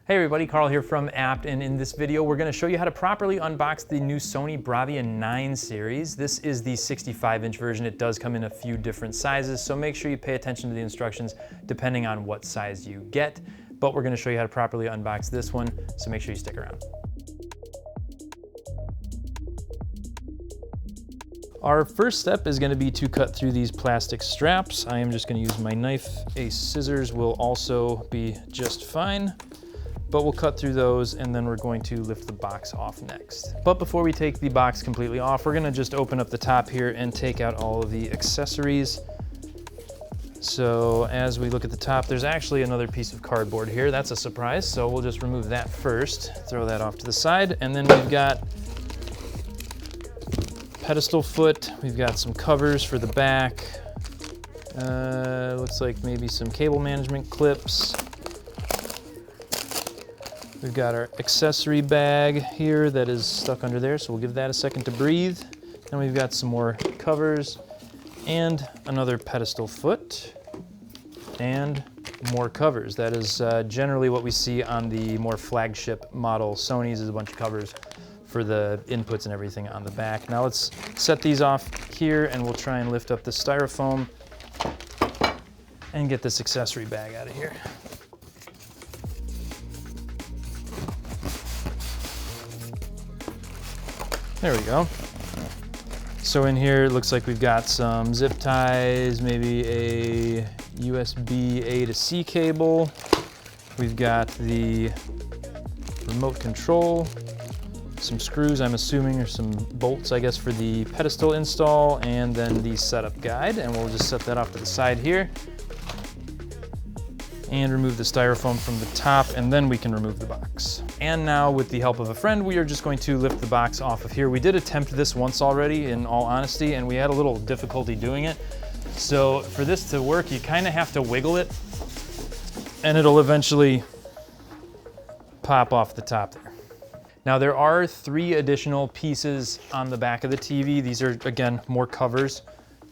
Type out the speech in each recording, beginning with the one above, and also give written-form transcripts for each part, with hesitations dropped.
Hey everybody, Carl here from Abt, and in this video we're going to show you how to properly unbox the new Sony Bravia 9 series. This is the 65-inch version. It does come in a few different sizes, so make sure you pay attention to the instructions depending on what size you get. But we're going to show you how to properly unbox this one, so make sure you stick around. Our first step is going to be to cut through these plastic straps. I am just going to use my knife. A scissors will also be just fine. But we'll cut through those and then we're going to lift the box off next. But before we take the box completely off, we're gonna just open up the top here and take out all of the accessories. So as we look at the top, there's actually another piece of cardboard here. That's a surprise, so we'll just remove that first, throw that off to the side, and then we've got pedestal foot, we've got some covers for the back, looks like maybe some cable management clips. We've got our accessory bag here that is stuck under there, so we'll give that a second to breathe. Then we've got some more covers and another pedestal foot and more covers. That is generally what we see on the more flagship model Sony's, is a bunch of covers for the inputs and everything on the back. Now let's set these off here and we'll try and lift up the styrofoam and get this accessory bag out of here. There we go. So in here, it looks like we've got some zip ties, maybe a USB A to C cable. We've got the remote control, some screws, I'm assuming, or some bolts, I guess, for the pedestal install, and then the setup guide. And we'll just set that off to the side here and remove the styrofoam from the top, and then we can remove the box. And now, with the help of a friend, we are just going to lift the box off of here. We did attempt this once already, in all honesty, and we had a little difficulty doing it. So for this to work, you kind of have to wiggle it, and it'll eventually pop off the top there. Now there are 3 additional pieces on the back of the TV. These are, again, more covers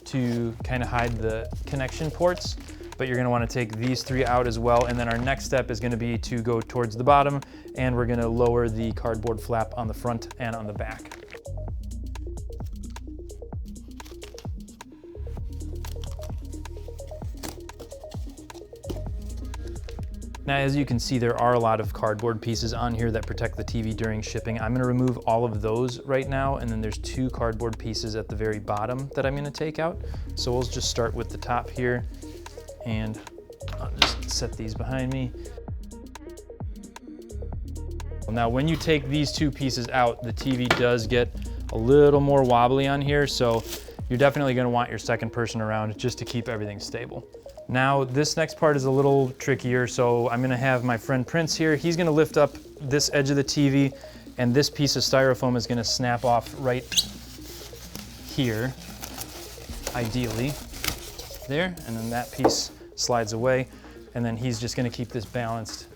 to kind of hide the connection ports. But you're gonna wanna take these 3 out as well. And then our next step is gonna be to go towards the bottom, and we're gonna lower the cardboard flap on the front and on the back. Now, as you can see, there are a lot of cardboard pieces on here that protect the TV during shipping. I'm gonna remove all of those right now, and then there's 2 cardboard pieces at the very bottom that I'm gonna take out. So we'll just start with the top here. And I'll just set these behind me. Now, when you take these 2 pieces out, the TV does get a little more wobbly on here, so you're definitely gonna want your second person around just to keep everything stable. Now, this next part is a little trickier, so I'm gonna have my friend Prince here. He's gonna lift up this edge of the TV, and this piece of styrofoam is gonna snap off right here, ideally. There, and then that piece slides away, and then he's just going to keep this balanced,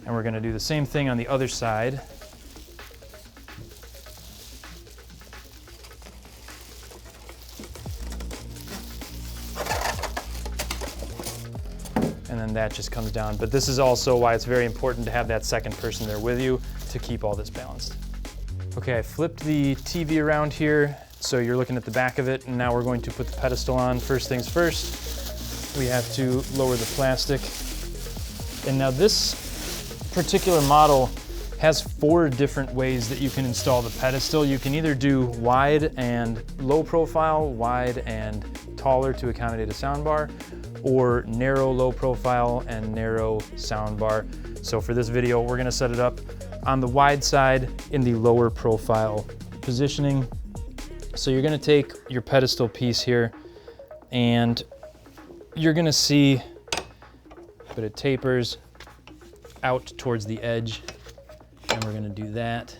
and we're going to do the same thing on the other side. And then that just comes down, but this is also why it's very important to have that second person there with you to keep all this balanced. Okay, I flipped the TV around here. So you're looking at the back of it, and now we're going to put the pedestal on. First things first, we have to lower the plastic. And now this particular model has 4 different ways that you can install the pedestal. You can either do wide and low profile, wide and taller to accommodate a soundbar, or narrow low profile and narrow soundbar. So for this video, we're gonna set it up on the wide side in the lower profile positioning. So you're gonna take your pedestal piece here, and you're gonna see that it tapers out towards the edge, and we're gonna do that.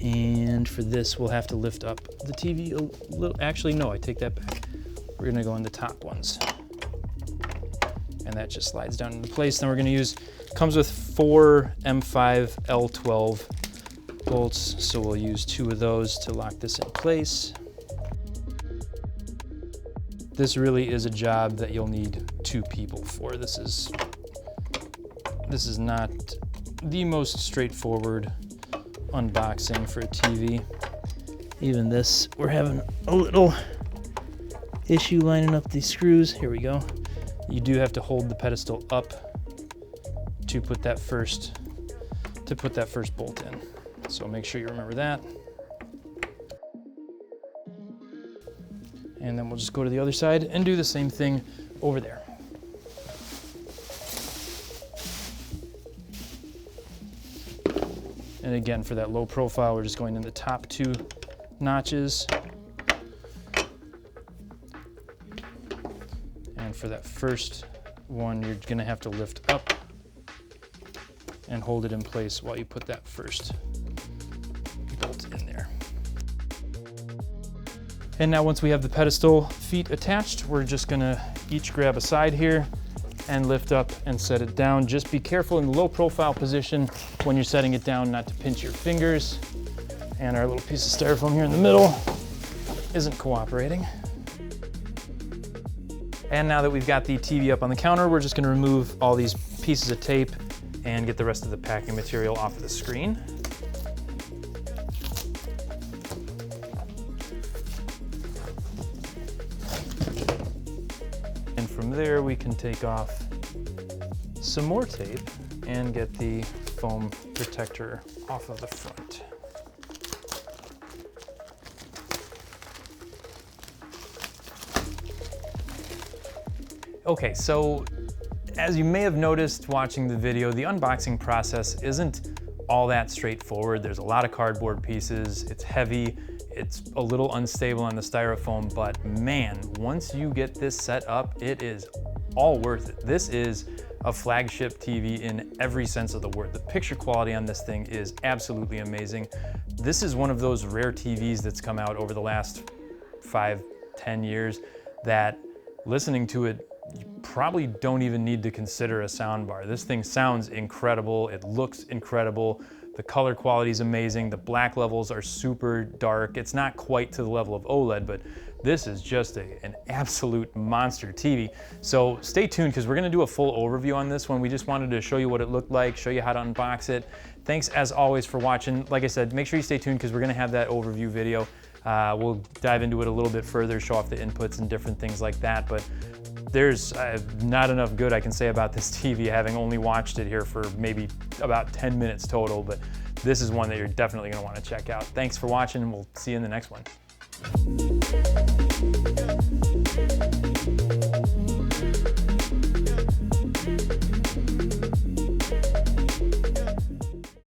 And for this, we'll have to lift up the TV a little. Actually, no, I take that back. We're gonna go on the top ones. And that just slides down into place. Then we're gonna use, comes with 4 M5 L12 bolts, so we'll use 2 of those to lock this in place. This really is a job that you'll need 2 people for. This is This is not the most straightforward unboxing for a TV. Even this, we're having a little issue lining up these screws. Here we go. You do have to hold the pedestal up to put that first bolt in. So make sure you remember that. And then we'll just go to the other side and do the same thing over there. And again, for that low profile, we're just going in the top 2 notches. And for that first one, you're gonna have to lift up and hold it in place while you put that first bolt in there. And now once we have the pedestal feet attached, we're just gonna each grab a side here and lift up and set it down. Just be careful in the low profile position when you're setting it down not to pinch your fingers. And our little piece of styrofoam here in the middle isn't cooperating. And now that we've got the TV up on the counter, we're just gonna remove all these pieces of tape and get the rest of the packing material off of the screen. And from there, we can take off some more tape and get the foam protector off of the front. Okay, so as you may have noticed watching the video, the unboxing process isn't all that straightforward. There's a lot of cardboard pieces, it's heavy, it's a little unstable on the styrofoam, but man, once you get this set up, it is all worth it. This is a flagship TV in every sense of the word. The picture quality on this thing is absolutely amazing. This is one of those rare TVs that's come out over the last 5-10 years that listening to it, you probably don't even need to consider a soundbar. This thing sounds incredible. It looks incredible. The color quality is amazing. The black levels are super dark. It's not quite to the level of OLED, but this is just an absolute monster TV. So stay tuned because we're gonna do a full overview on this one. We just wanted to show you what it looked like, show you how to unbox it. Thanks as always for watching. Like I said, make sure you stay tuned because we're gonna have that overview video. We'll dive into it a little bit further, show off the inputs and different things like that. But there's not enough good I can say about this TV, having only watched it here for maybe about 10 minutes total, but this is one that you're definitely gonna wanna check out. Thanks for watching, and we'll see you in the next one.